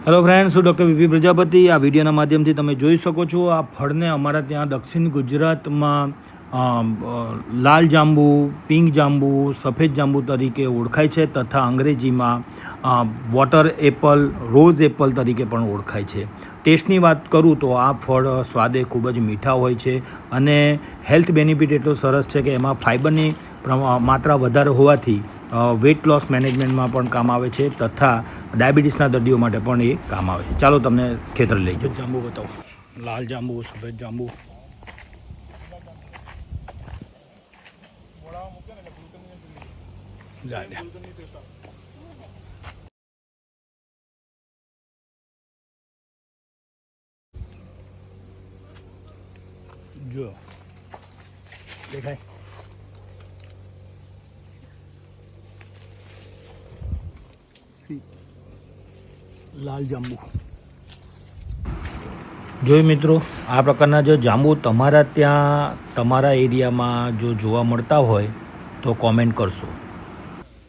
Hello friends, હું doctor VP Prajapati. આ વિડીયોના માધ્યમથી તમે જોઈ શકો છો આ ફળને અમારા ત્યાં દક્ષિણ ગુજરાતમાં લાલ જાંબુ, પિંક જાંબુ, સફેદ જાંબુ તરીકે ઓળખાય છે તથા અંગ્રેજીમાં વોટર એપલ, રોઝ એપલ તરીકે પણ ઓળખાય છે. ટેસ્ટની વાત કરું તો આ ફળ સ્વાદે ખૂબ જ મીઠા હોય છે અને હેલ્થ બેનિફિટ એટલો સરસ છે કે એમાં ફાઇબરની માત્રા વધારે હોવાથી વેઇટ લોસ મેનેજમેન્ટમાં પણ કામ આવે છે તથા ડાયાબિટીસના દર્દીઓ માટે પણ એ કામ આવે છે. ચાલો તમને ખેતર લઈ જાઓ. જાંબુ બતાવો. લાલ જાંબુ, સફેદ જાંબુ. જો દેખાય લાલ જાંબુ. જોઈ મિત્રો, આ પ્રકારના જો જાંબુ તમારા ત્યાં તમારા એરિયામાં જો જોવા મળતા હોય તો કોમેન્ટ કરશો.